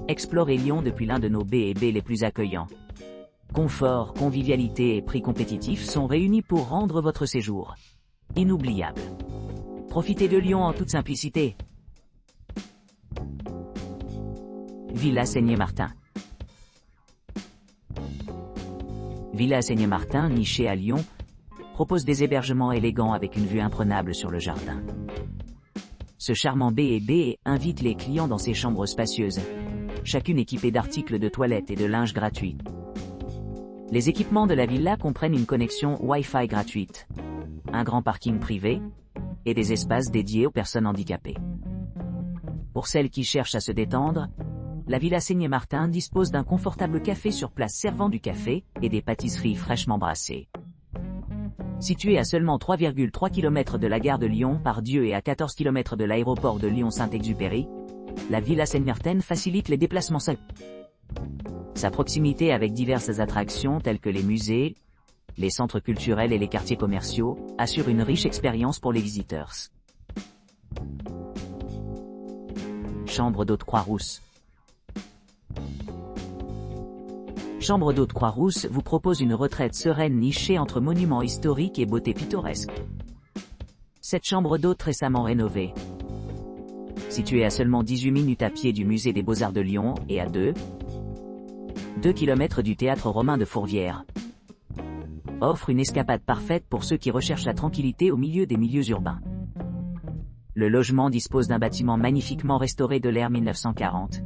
Explorez Lyon depuis l'un de nos B&B les plus accueillants. Confort, convivialité et prix compétitifs sont réunis pour rendre votre séjour inoubliable. Profitez de Lyon en toute simplicité. Villa Seigné-Martin. Villa Seigné-Martin, nichée à Lyon, propose des hébergements élégants avec une vue imprenable sur le jardin. Ce charmant B&B invite les clients dans ses chambres spacieuses, chacune équipée d'articles de toilette et de linge gratuits. Les équipements de la villa comprennent une connexion Wi-Fi gratuite, un grand parking privé et des espaces dédiés aux personnes handicapées. Pour celles qui cherchent à se détendre, la Villa Seigné-Martin dispose d'un confortable café sur place servant du café et des pâtisseries fraîchement brassées. Située à seulement 3,3 km de la gare de Lyon-Part-Dieu et à 14 km de l'aéroport de Lyon-Saint-Exupéry, la Villa Seigné-Martin facilite les déplacements simples. Sa proximité avec diverses attractions telles que les musées, les centres culturels et les quartiers commerciaux assure une riche expérience pour les visiteurs. Chambre d'hôte Croix-Rousse. Chambre d'hôte Croix-Rousse vous propose une retraite sereine nichée entre monuments historiques et beauté pittoresque. Cette chambre d'hôte récemment rénovée, située à seulement 18 minutes à pied du musée des Beaux-Arts de Lyon et à 2 km du théâtre romain de Fourvière, offre une escapade parfaite pour ceux qui recherchent la tranquillité au milieu des milieux urbains. Le logement dispose d'un bâtiment magnifiquement restauré de l'ère 1940,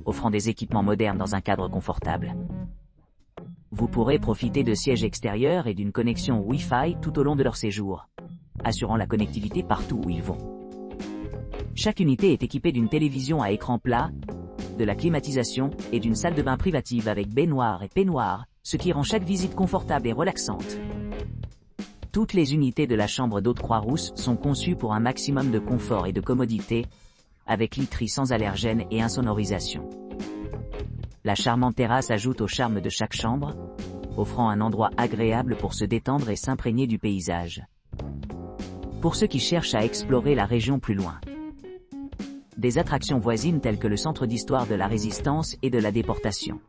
offrant des équipements modernes dans un cadre confortable. Vous pourrez profiter de sièges extérieurs et d'une connexion Wi-Fi tout au long de leur séjour, assurant la connectivité partout où ils vont. Chaque unité est équipée d'une télévision à écran plat, de la climatisation et d'une salle de bain privative avec baignoire et peignoir, ce qui rend chaque visite confortable et relaxante. Toutes les unités de la chambre d'hôte Croix-Rousse sont conçues pour un maximum de confort et de commodité, avec literie sans allergènes et insonorisation. La charmante terrasse ajoute au charme de chaque chambre, offrant un endroit agréable pour se détendre et s'imprégner du paysage. Pour ceux qui cherchent à explorer la région plus loin, des attractions voisines telles que le centre d'histoire de la Résistance et de la déportation,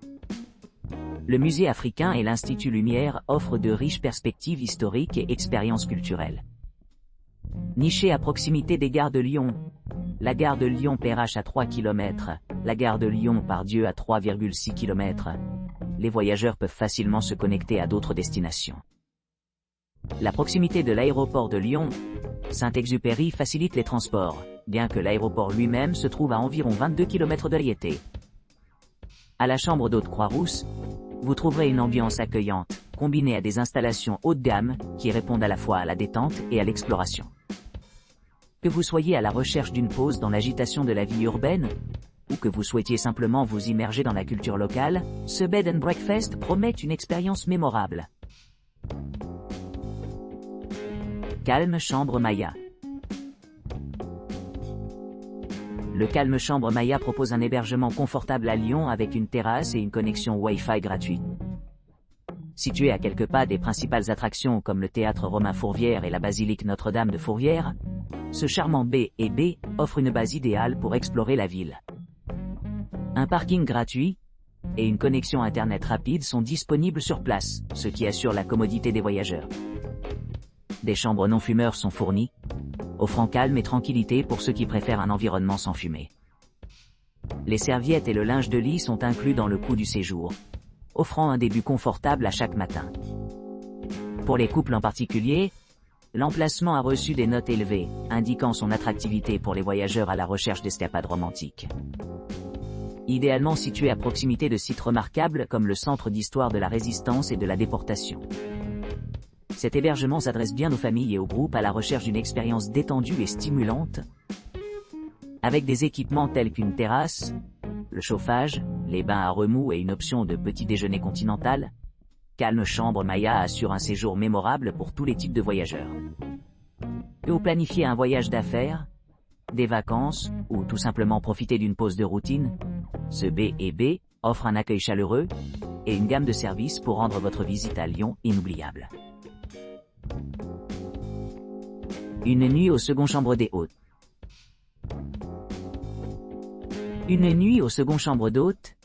le musée africain et l'Institut Lumière offrent de riches perspectives historiques et expériences culturelles. Nichée à proximité des gares de Lyon, la gare de Lyon-Perrache à 3 km, la gare de Lyon-Part-Dieu à 3,6 km, les voyageurs peuvent facilement se connecter à d'autres destinations. La proximité de l'aéroport de Lyon, Saint-Exupéry facilite les transports, bien que l'aéroport lui-même se trouve à environ 22 km de Liété. À la chambre d'hôte Croix-Rousse, vous trouverez une ambiance accueillante, combinée à des installations haut de gamme, qui répondent à la fois à la détente et à l'exploration. Que vous soyez à la recherche d'une pause dans l'agitation de la vie urbaine, ou que vous souhaitiez simplement vous immerger dans la culture locale, ce Bed and Breakfast promet une expérience mémorable. Calme Chambre Maya. Le Calme Chambre Maya propose un hébergement confortable à Lyon avec une terrasse et une connexion Wi-Fi gratuite. Situé à quelques pas des principales attractions comme le théâtre romain Fourvière et la basilique Notre-Dame de Fourvière, ce charmant B&B offre une base idéale pour explorer la ville. Un parking gratuit et une connexion internet rapide sont disponibles sur place, ce qui assure la commodité des voyageurs. Des chambres non-fumeurs sont fournies, offrant calme et tranquillité pour ceux qui préfèrent un environnement sans fumée. Les serviettes et le linge de lit sont inclus dans le coût du séjour, offrant un début confortable à chaque matin. Pour les couples en particulier, l'emplacement a reçu des notes élevées, indiquant son attractivité pour les voyageurs à la recherche d'escapades romantiques. Idéalement situé à proximité de sites remarquables comme le centre d'histoire de la Résistance et de la déportation. Cet hébergement s'adresse bien aux familles et aux groupes à la recherche d'une expérience détendue et stimulante, avec des équipements tels qu'une terrasse, le chauffage, les bains à remous et une option de petit déjeuner continental. Calme Chambre Maya assure un séjour mémorable pour tous les types de voyageurs. Que vous planifiez un voyage d'affaires, des vacances, ou tout simplement profiter d'une pause de routine, ce B&B offre un accueil chaleureux et une gamme de services pour rendre votre visite à Lyon inoubliable. Une nuit au second chambre des hôtes. Une nuit au second chambre d'hôte,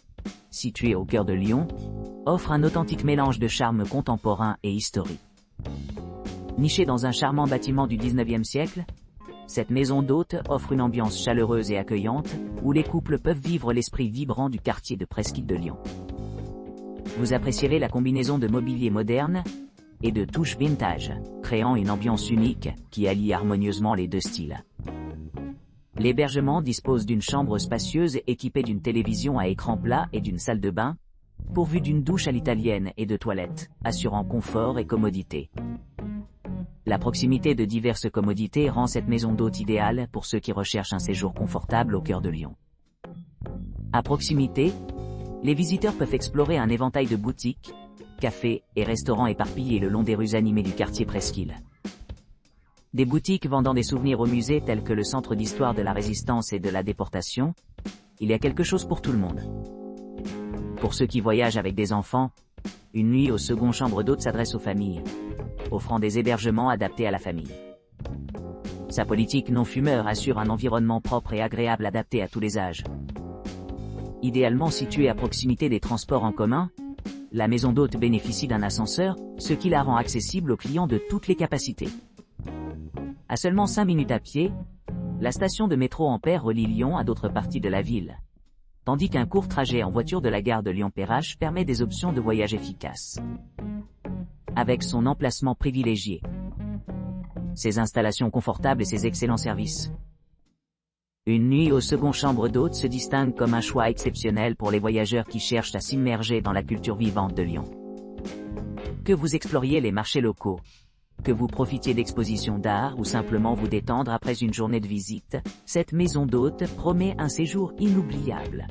située au cœur de Lyon, offre un authentique mélange de charme contemporain et historique. Nichée dans un charmant bâtiment du 19e siècle, cette maison d'hôte offre une ambiance chaleureuse et accueillante, où les couples peuvent vivre l'esprit vibrant du quartier de Presqu'île de Lyon. Vous apprécierez la combinaison de mobilier moderne et de touches vintage, créant une ambiance unique qui allie harmonieusement les deux styles. L'hébergement dispose d'une chambre spacieuse équipée d'une télévision à écran plat et d'une salle de bain, pourvue d'une douche à l'italienne et de toilettes, assurant confort et commodité. La proximité de diverses commodités rend cette maison d'hôte idéale pour ceux qui recherchent un séjour confortable au cœur de Lyon. À proximité, les visiteurs peuvent explorer un éventail de boutiques, cafés et restaurants éparpillés le long des rues animées du quartier Presqu'île. Des boutiques vendant des souvenirs au musée tels que le Centre d'histoire de la Résistance et de la Déportation, il y a quelque chose pour tout le monde. Pour ceux qui voyagent avec des enfants, une nuit au second chambre d'hôte s'adresse aux familles, offrant des hébergements adaptés à la famille. Sa politique non-fumeur assure un environnement propre et agréable adapté à tous les âges. Idéalement située à proximité des transports en commun, la maison d'hôte bénéficie d'un ascenseur, ce qui la rend accessible aux clients de toutes les capacités. À seulement 5 minutes à pied, la station de métro Ampère relie Lyon à d'autres parties de la ville, tandis qu'un court trajet en voiture de la gare de Lyon-Perrache permet des options de voyage efficaces. Avec son emplacement privilégié, ses installations confortables et ses excellents services, une nuit au second chambre d'hôte se distingue comme un choix exceptionnel pour les voyageurs qui cherchent à s'immerger dans la culture vivante de Lyon. Que vous exploriez les marchés locaux, que vous profitiez d'expositions d'art ou simplement vous détendre après une journée de visite, cette maison d'hôte promet un séjour inoubliable.